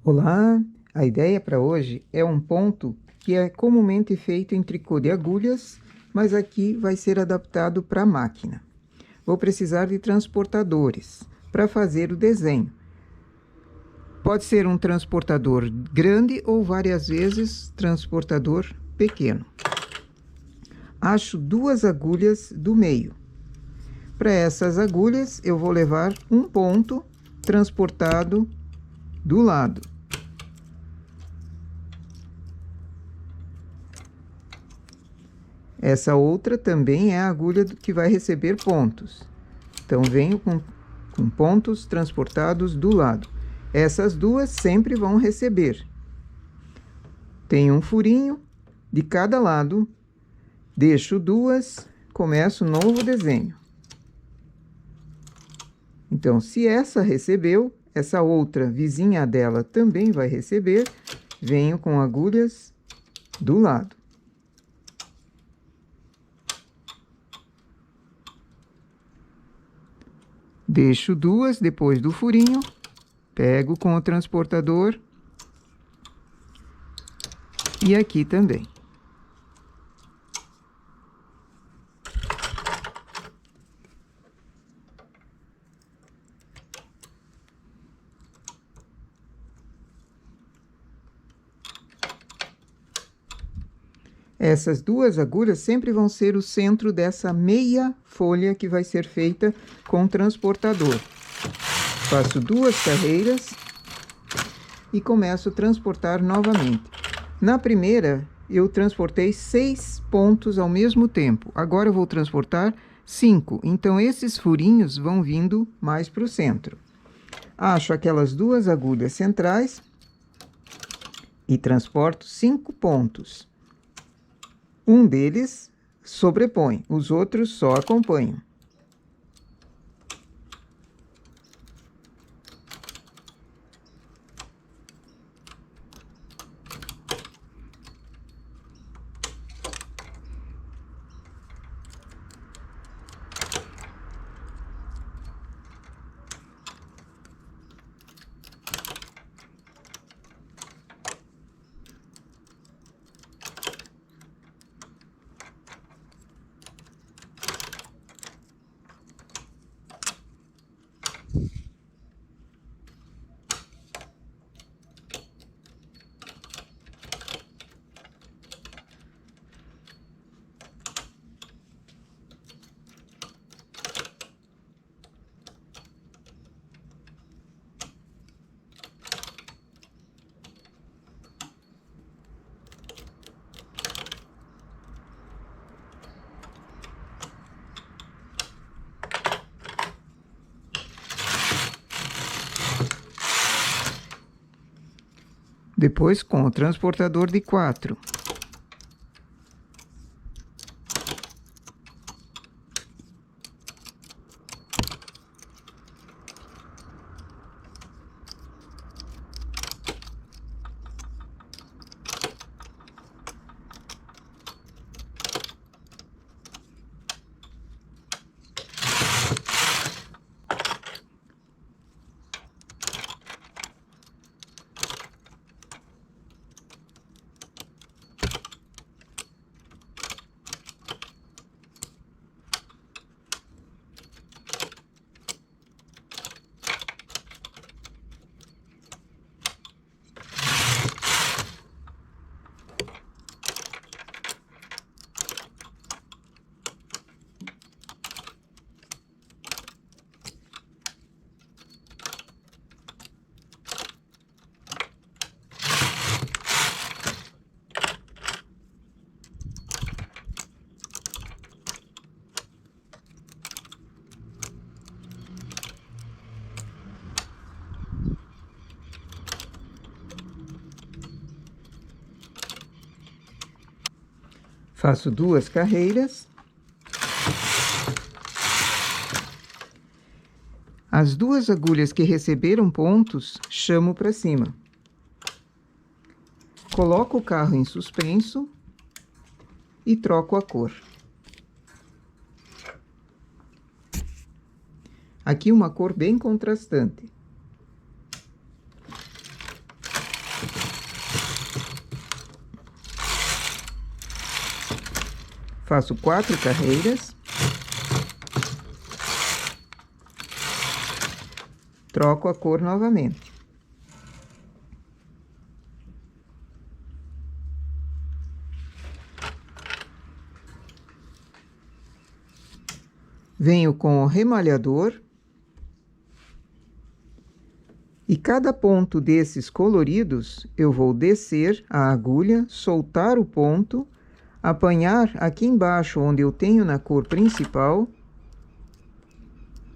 Olá, a ideia para hoje é um ponto que é comumente feito em tricô de agulhas, mas aqui vai ser adaptado para a máquina. Vou precisar de transportadores para fazer o desenho. Pode ser um transportador grande ou várias vezes transportador pequeno. Acho duas agulhas do meio. Para essas agulhas eu vou levar um ponto transportado do lado. Essa outra também é a agulha que vai receber pontos. Então, venho com pontos transportados do lado. Essas duas sempre vão receber. Tem um furinho de cada lado. Deixo duas, começo um novo desenho. Então, se essa recebeu, essa outra vizinha dela também vai receber. Venho com agulhas do lado. Deixo duas depois do furinho, pego com o transportador e aqui também. Essas duas agulhas sempre vão ser o centro dessa meia folha que vai ser feita com o transportador. Faço duas carreiras e começo a transportar novamente. Na primeira, eu transportei 6 pontos ao mesmo tempo. Agora eu vou transportar 5. Então, esses furinhos vão vindo mais para o centro. Acho aquelas duas agulhas centrais e transporto 5 pontos. Um deles sobrepõe, os outros só acompanham. Depois, com o transportador de 4. Faço duas carreiras. As duas agulhas que receberam pontos, chamo para cima. Coloco o carro em suspenso e troco a cor. Aqui uma cor bem contrastante. Faço 4 carreiras. Troco a cor novamente. Venho com o remalhador. E cada ponto desses coloridos, eu vou descer a agulha, soltar o ponto, apanhar aqui embaixo onde eu tenho na cor principal,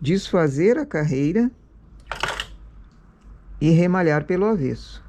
desfazer a carreira e remalhar pelo avesso.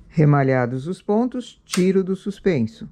Remalhados os pontos, tiro do suspenso.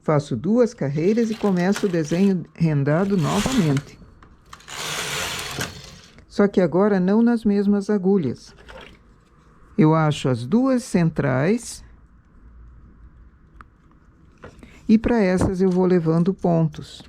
Faço 2 carreiras e começo o desenho rendado novamente. Só que agora não nas mesmas agulhas. Eu acho as 2 centrais e para essas eu vou levando pontos.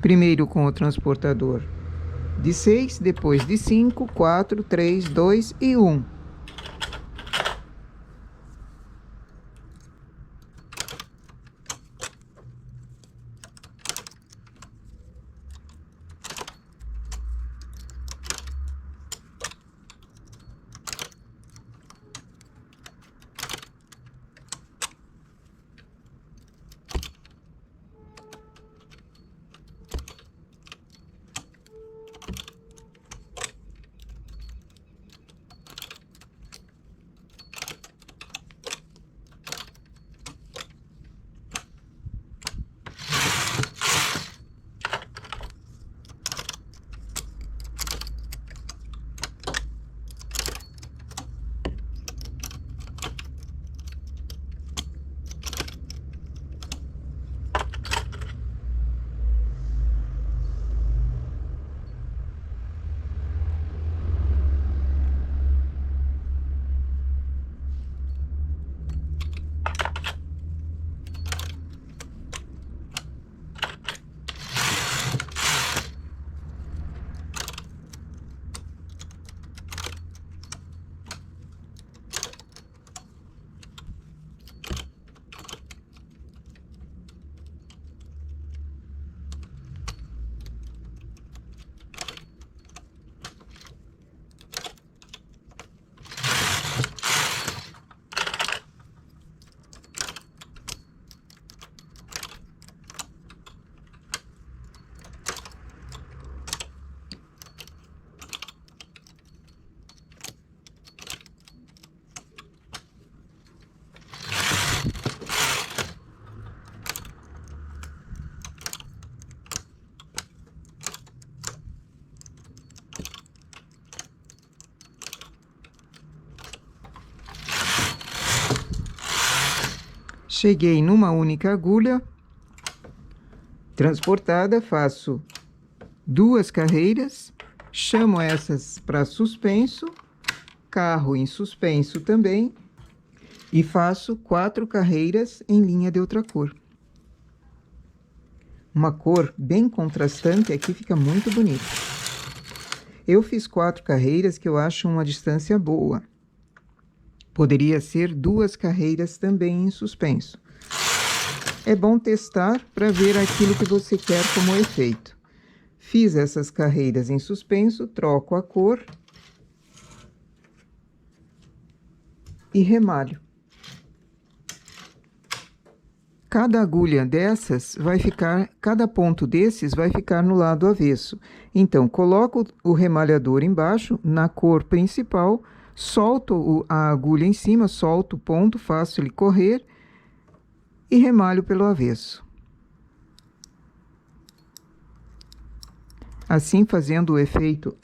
Primeiro com o transportador de 6, depois de 5, 4, 3, 2 e 1. Cheguei numa única agulha transportada, faço 2 carreiras, chamo essas para suspenso, carro em suspenso também, e faço 4 carreiras em linha de outra cor. Uma cor bem contrastante, aqui fica muito bonito. Eu fiz 4 carreiras, que eu acho uma distância boa. Poderia ser 2 carreiras também em suspenso. É bom testar para ver aquilo que você quer como efeito. Fiz essas carreiras em suspenso, troco a cor e remalho. Cada agulha dessas vai ficar, cada ponto desses vai ficar no lado avesso. Então, coloco o remalhador embaixo, na cor principal, solto a agulha em cima, solto o ponto, faço ele correr e remalho pelo avesso. Assim, fazendo o efeito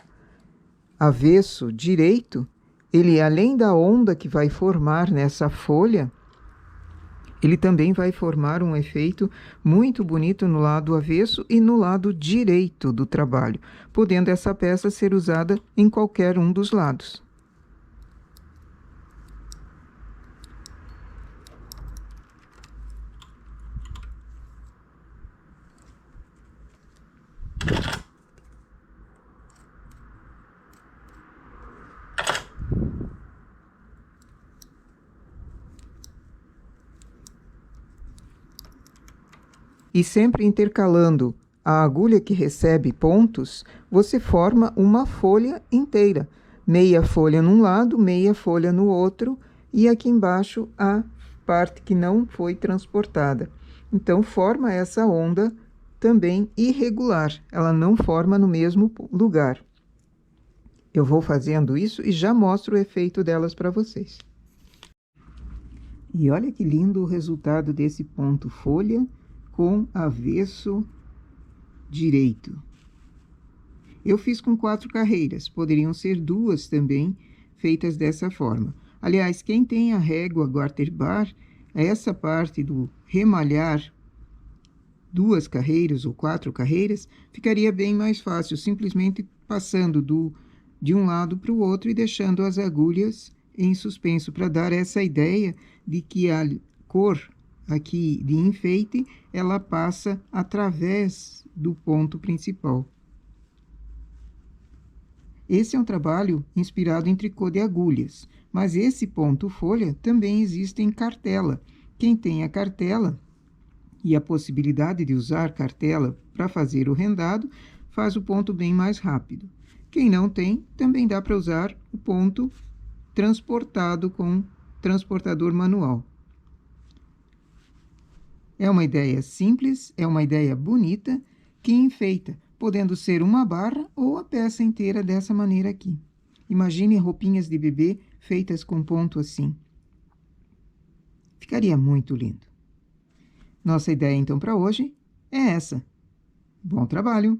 avesso direito, ele, além da onda que vai formar nessa folha, ele também vai formar um efeito muito bonito no lado avesso e no lado direito do trabalho, podendo essa peça ser usada em qualquer um dos lados. E sempre intercalando a agulha que recebe pontos, você forma uma folha inteira. Meia folha num lado, meia folha no outro, e aqui embaixo a parte que não foi transportada. Então, forma essa onda também irregular, ela não forma no mesmo lugar. Eu vou fazendo isso e já mostro o efeito delas para vocês. E olha que lindo o resultado desse ponto folha com avesso direito. Eu fiz com 4 carreiras, poderiam ser 2 também, feitas dessa forma. Aliás, quem tem a régua Garter Bar, essa parte do remalhar 2 carreiras ou 4 carreiras, ficaria bem mais fácil, simplesmente passando de um lado para o outro e deixando as agulhas em suspenso, para dar essa ideia de que a cor aqui de enfeite, ela passa através do ponto principal. Esse é um trabalho inspirado em tricô de agulhas, mas esse ponto folha também existe em cartela. Quem tem a cartela e a possibilidade de usar cartela para fazer o rendado, faz o ponto bem mais rápido. Quem não tem, também dá para usar o ponto transportado com transportador manual. É uma ideia simples, é uma ideia bonita, que enfeita, podendo ser uma barra ou a peça inteira dessa maneira aqui. Imagine roupinhas de bebê feitas com ponto assim. Ficaria muito lindo. Nossa ideia, então, para hoje é essa. Bom trabalho!